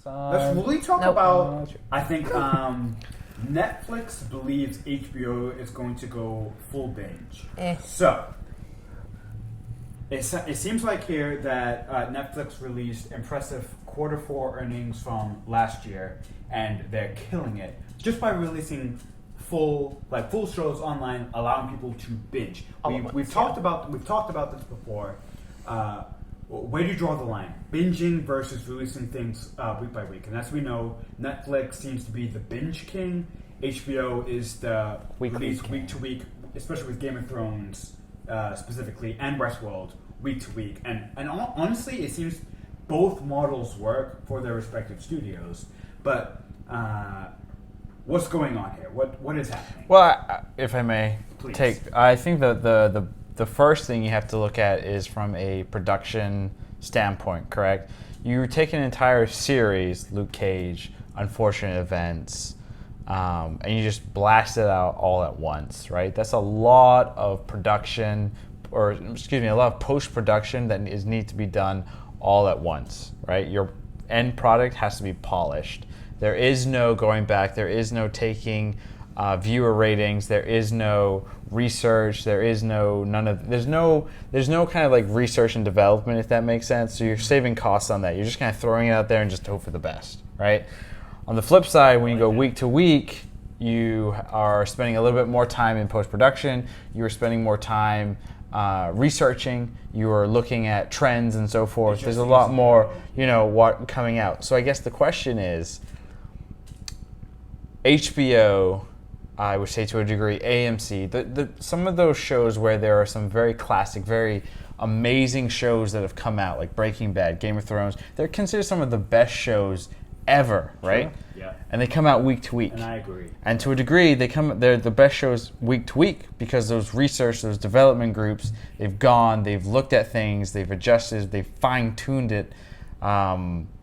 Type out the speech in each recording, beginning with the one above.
Let's really talk about. I think Netflix believes HBO is going to go full binge. So it seems like here that Netflix released impressive Q4 earnings from last year, and they're killing it just by releasing full shows online, allowing people to binge. We've talked about this before. Where do you draw the line? Binging versus releasing things week by week. And as we know, Netflix seems to be the binge king. HBO is the release week to week, especially with Game of Thrones specifically, and Westworld week to week. And honestly, it seems both models work for their respective studios. But what's going on here? What is happening? Well, if I may Please. I think the first thing you have to look at is from a production standpoint, correct? You take an entire series, Luke Cage, Unfortunate Events, and you just blast it out all at once, right? That's a lot of production, a lot of post-production that needs to be done all at once, right? Your end product has to be polished. There is no going back. There is no taking viewer ratings. There is no research. There's no kind of like research and development, if that makes sense. So you're saving costs on that. You're just kind of throwing it out there and just hope for the best, right? On the flip side, when you go week to week, you are spending a little bit more time in post-production. You are spending more time researching. You are looking at trends and so forth. There's a lot more, what coming out. So I guess the question is, HBO, I would say to a degree, AMC, some of those shows where there are some very classic, very amazing shows that have come out, like Breaking Bad, Game of Thrones, they're considered some of the best shows ever, right? Sure. Yeah. And they come out week to week. And I agree. And to a degree, they're the best shows week to week because those those development groups, they've looked at things, they've adjusted, they've fine-tuned it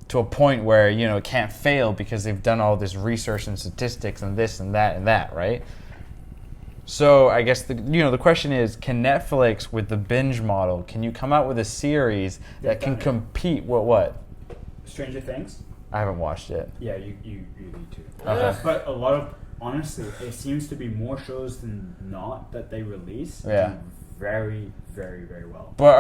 to a point where, it can't fail because they've done all this research and statistics and this and that, right? So I guess the question is, can Netflix with the binge model, can you come out with a series that can compete with what? Stranger Things? I haven't watched it. Yeah, you need to. Okay. But a lot of, honestly, it seems to be more shows than not that they release. Yeah. Very, very, very well. But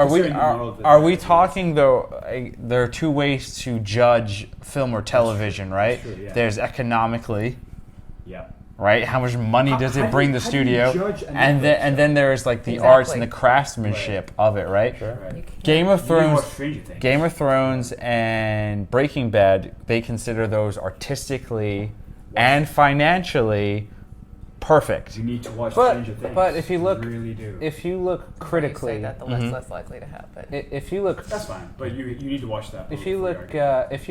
are we talking though? There are two ways to judge film or television, right? True, yeah. There's economically, Yeah. right? How much money does it bring the studio? And then there's like the arts and the craftsmanship of it, right? Sure. Right. Game of Thrones and Breaking Bad, they consider those artistically and financially perfect. You need to watch Stranger Things. But if you look, you really do. If you look critically, the less likely to happen. If you look, that's fine. But you need to watch that. If you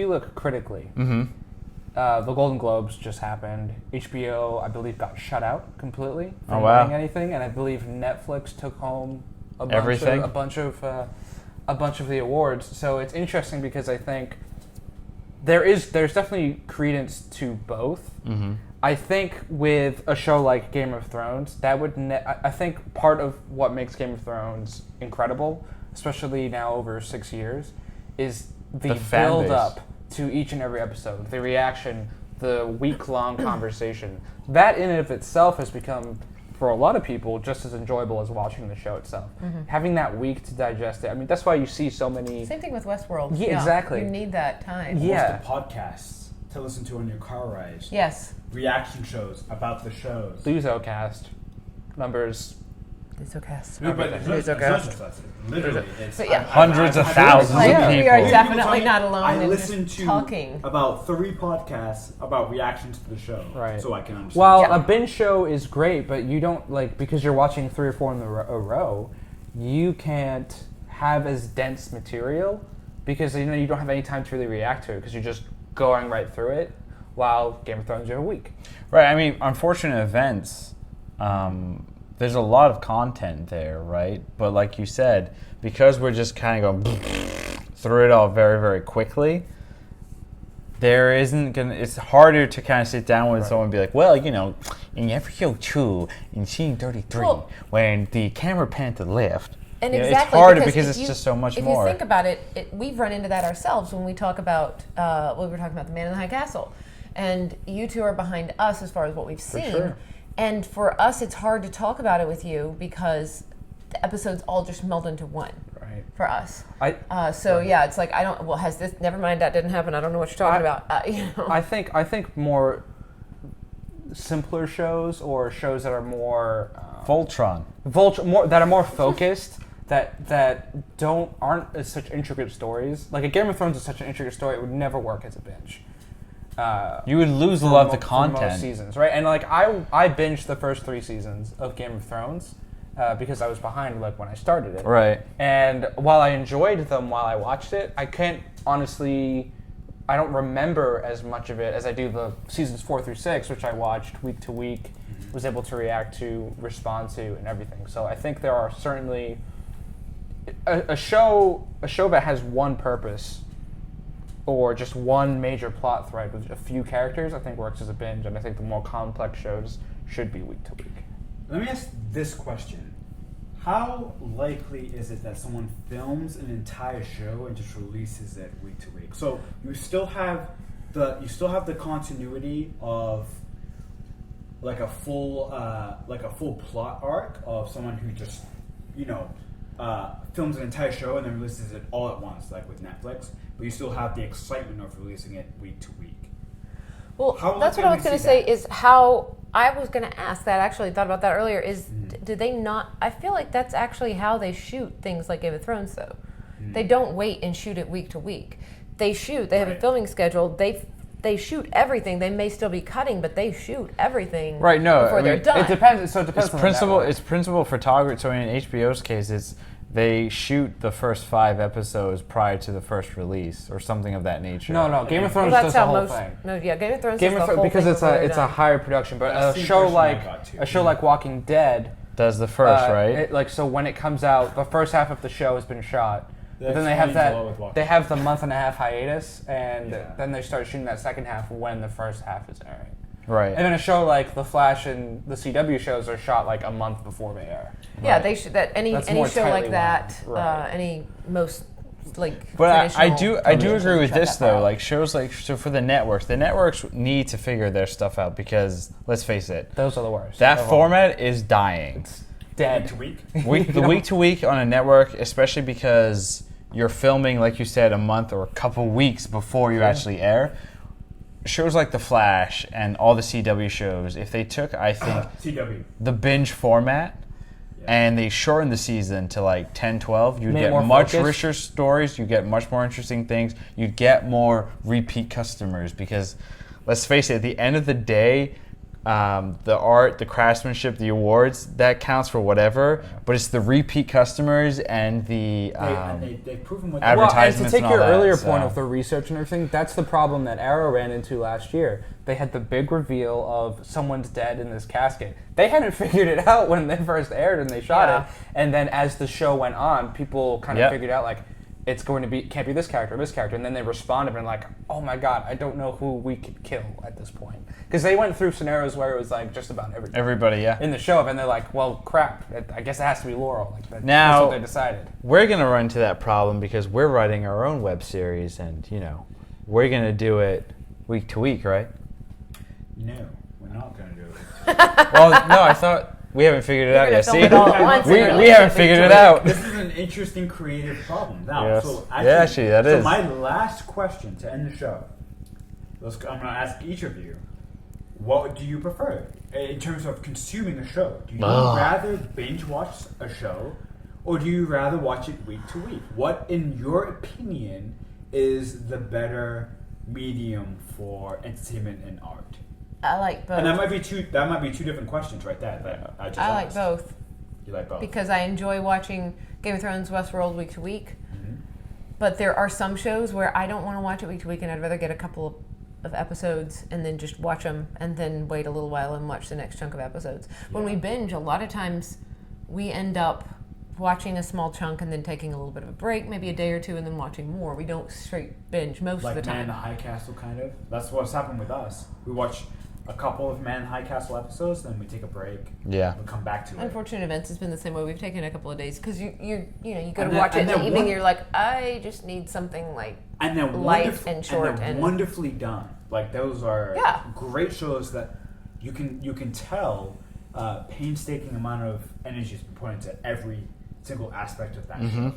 look critically, the Golden Globes just happened. HBO, I believe, got shut out completely from winning anything, and I believe Netflix took home a bunch of the awards. So it's interesting because I think there's definitely credence to both. Mm-hmm. I think with a show like Game of Thrones, I think part of what makes Game of Thrones incredible, especially now over 6 years, is the build up to each and every episode, the reaction, the week-long conversation. That in and of itself has become, for a lot of people, just as enjoyable as watching the show itself. Mm-hmm. Having that week to digest it. I mean, that's why you see so many... Same thing with Westworld. Yeah, exactly. You need that time. Yeah. The podcasts to listen to on your car ride. Yes. Reaction shows about the shows. LuZoCast. Numbers... LuZoCast. LuZoCast. Literally, it's hundreds of thousands of people. We are definitely not alone. I listen to talking about 3 podcasts about reactions to the show, right? So I can understand. Well, a binge show is great, but you don't because you're watching 3 or 4 in a row. You can't have as dense material because you don't have any time to really react to it because you're just going right through it. While Game of Thrones, you have a week. Right. I mean, Unfortunate Events. There's a lot of content there, right? But like you said, because we're just kind of going through it all very, very quickly, it's harder to kind of sit down with someone and be like, well, in episode 2, in scene 33, when the camera panned to the left, And It's exactly, harder because if it's just so much if more. If you think about it, we've run into that ourselves when we talk about, we were talking about The Man in the High Castle. And you two are behind us as far as what we've seen. sure. And for us, it's hard to talk about it with you because the episodes all just meld into one. Right. For us. So yeah, it's like, I don't, well, has this, never mind, that didn't happen. I don't know what you're talking about. I think more simpler shows or shows that are more Voltron. more that are more focused that aren't as such intricate stories. Like a Game of Thrones is such an intricate story, it would never work as a binge. You would lose a lot of the content. For most seasons, right? And like I binged the first 3 seasons of Game of Thrones because I was behind like when I started it. Right. And while I enjoyed them while I watched it, I don't remember as much of it as I do the seasons 4 through 6, which I watched week to week, was able to react to, respond to, and everything. So I think there are certainly a show that has one purpose or just one major plot thread with a few characters, I think works as a binge, and I think the more complex shows should be week to week. Let me ask this question. How likely is it that someone films an entire show and just releases it week to week? So you still have the continuity of like a full plot arc of someone who just films an entire show and then releases it all at once, like with Netflix. But you still have the excitement of releasing it week to week. Well, that's what I was going to say is how I was going to ask that. Actually, thought about that earlier. Is do they not? I feel like that's actually how they shoot things like Game of Thrones, though. They don't wait and shoot it week to week. They shoot. They have a filming schedule. They shoot everything. They may still be cutting, but they shoot everything before they're done. It depends. So it depends. It's on principal. the It's principal photography. So in HBO's case, it's they shoot the first 5 episodes prior to the first release or something of that nature. No. Game of Thrones Well, does that's the how whole thing. No, yeah, Game of Thrones does the whole because thing it's before they're a done. higher production, but That's a the show impression I got too. like Walking Dead does the first, right? So when it comes out, the first half of the show has been shot. But then they have Explains the month and a half hiatus, and then they start shooting that second half when the first half is airing. Right. And then a show like The Flash and the CW shows are shot like a month before they air. Yeah, they should. That any That's any more show like tightly that, wound. Right. any most like. But I do traditional agree with shows this shut that though. out. Like shows like for the networks need to figure their stuff out because let's face it, Those are the worst. that of all. format is dying. Dead. Week to week. Week to week on a network, especially because you're filming, like you said, a month or a couple weeks before you actually air. Shows like The Flash and all the CW shows, if they took, I think, CW. the binge format and they shortened the season to like 10, 12, you'd Made get more much focused. richer stories, you'd get much more interesting things, you'd get more repeat customers because, let's face it, at the end of the day, the art, the craftsmanship, the awards, that counts for whatever, but it's the repeat customers and the They've proven what advertisements Well, and to take and all your that, earlier so. point of the research and everything, that's the problem that Arrow ran into last year. They had the big reveal of someone's dead in this casket. They hadn't figured it out when they first aired and they shot it. And then as the show went on, people kind of figured out like, it's going to be, can't be this character or this character. And then they responded and like, oh my God, I don't know who we could kill at this point. Because they went through scenarios where it was like just about everybody in the show. And they're like, well, crap, I guess it has to be Laurel. Like that's what they decided. We're going to run into that problem because we're writing our own web series and, we're going to do it week to week, right? No, we're not going to do it. Well, no, I thought we haven't figured it out yet. See, film it all at once and we release haven't it figured week it to out. This is an interesting creative problem. Now, Yes. so Actually, that is. So my last question to end the show, I'm going to ask each of you, what do you prefer in terms of consuming a show? Do you rather binge watch a show, or do you rather watch it week to week? What, in your opinion, is the better medium for entertainment and art? I like both. And that might be two different questions right there. That I just I asked. like both. You like both? Because I enjoy watching Game of Thrones, Westworld week to week. But there are some shows where I don't want to watch it week to week, and I'd rather get a couple of episodes and then just watch them and then wait a little while and watch the next chunk of episodes. When we binge, a lot of times we end up watching a small chunk and then taking a little bit of a break, maybe a day or two, and then watching more. We don't straight binge most of the Like Man in time. the High Castle, kind of. That's what's happened with us. We watch a couple of Man High Castle episodes, then we take a break. Yeah. We'll come back to it. Unfortunate Events has been the same way. We've taken a couple of days because you go to And watch it in the then evening. You're like, I just need something like and then light and short and wonderfully done. Like those are great shows that you can tell painstaking amount of energy has been put into every single aspect of that show.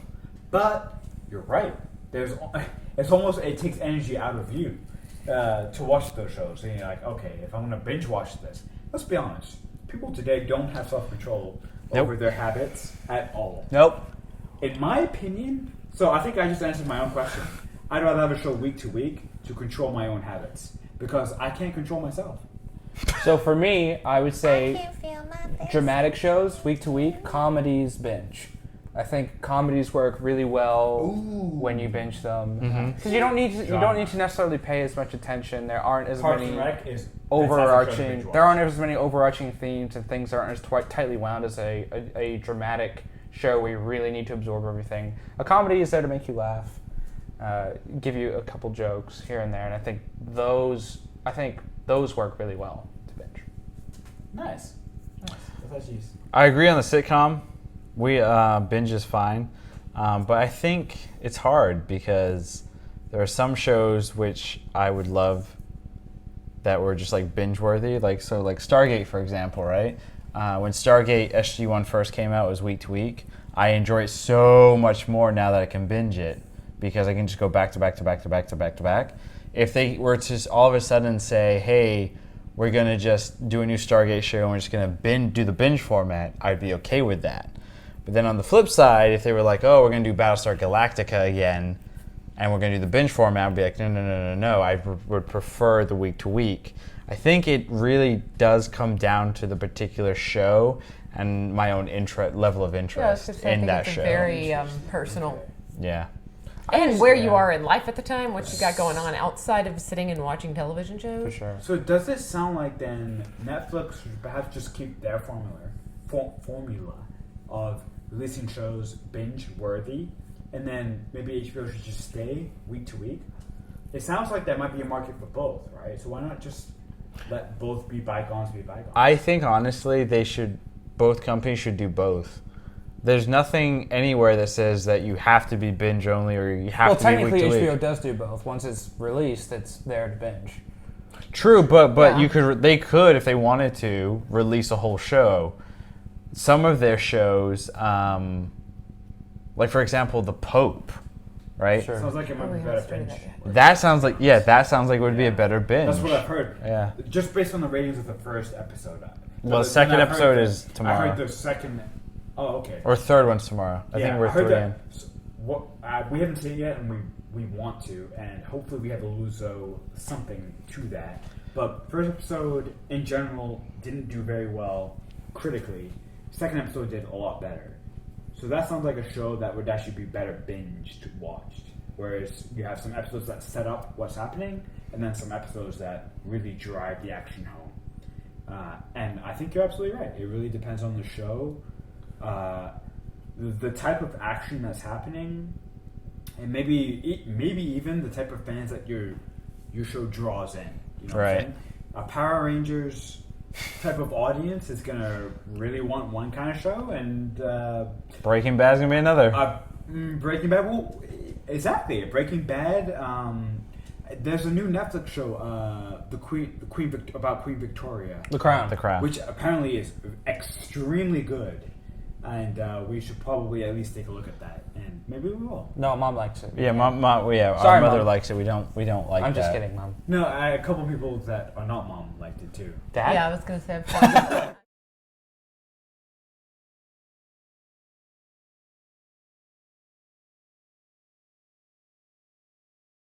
But you're right. It takes energy out of you to watch those shows. And you're like, okay, if I'm going to binge watch this, let's be honest. People today don't have self-control over their habits at all. Nope. In my opinion, so I think I just answered my own question. I'd rather have a show week to week to control my own habits because I can't control myself. So for me, I would say dramatic shows week to week, comedies binge. I think comedies work really well when you binge them because you don't need to necessarily pay as much attention. There aren't as Parks many and Rec is overarching. There aren't as many overarching themes and things aren't as tightly wound as a dramatic show where you really need to absorb everything. A comedy is there to make you laugh, give you a couple jokes here and there, and I think those work really well to binge. Nice. I agree on the sitcom. Binge is fine, but I think it's hard because there are some shows which I would love that were just like binge worthy, like Stargate, for example, right? When Stargate SG-1 first came out, it was week to week. I enjoy it so much more now that I can binge it because I can just go back to back to back to back to back to back. If they were to all of a sudden say, hey, we're going to just do a new Stargate show and we're just going to do the binge format, I'd be okay with that. But then on the flip side, if they were like, oh, we're going to do Battlestar Galactica again and we're going to do the binge format, I'd be like, no. I would prefer the week to week. I think it really does come down to the particular show and my own level of interest in that show. Very personal. Yeah. And where you are in life at the time, what you got going on outside of sitting and watching television shows. For sure. So does this sound like then Netflix should perhaps just keep their formula of releasing shows binge worthy, and then maybe HBO should just stay week to week? It sounds like there might be a market for both, right? So why not just let both be bygones be bygones? I think honestly both companies should do both. There's nothing anywhere that says that you have to be binge only or you have to be week to week. Well, technically HBO does do both. Once it's released, it's there to binge. True, but they could, if they wanted to, release a whole show. Some of their shows, like for example, The Pope, right? Sure. Sounds like it might be better binge. That sounds like it would be a better binge. That's what I've heard. Yeah. Just based on the ratings of the first episode. Well, the second episode is tomorrow. I heard the second. Oh, okay. Or third one's tomorrow. I think we're 3 in. We haven't seen it yet, and we want to, and hopefully we have a LuZo something to that. But first episode, in general, didn't do very well critically. Second episode did a lot better. So that sounds like a show that would actually be better binged watched. Whereas you have some episodes that set up what's happening, and then some episodes that really drive the action home. And I think you're absolutely right. It really depends on the show. The type of action that's happening, and maybe even the type of fans that your show draws in. You know what I'm saying? A Power Rangers type of audience is gonna really want one kind of show, and Breaking Bad's gonna be another. Breaking Bad, well, exactly. Breaking Bad. There's a new Netflix show, about Queen Victoria. The Crown. Which apparently is extremely good. And we should probably at least take a look at that, and maybe we will. No, Mom likes it. Yeah, Mom. Sorry, our mother likes it. We don't like that. I'm just kidding, Mom. No, a couple people that are not Mom liked it too. Dad? Yeah, I was going to say.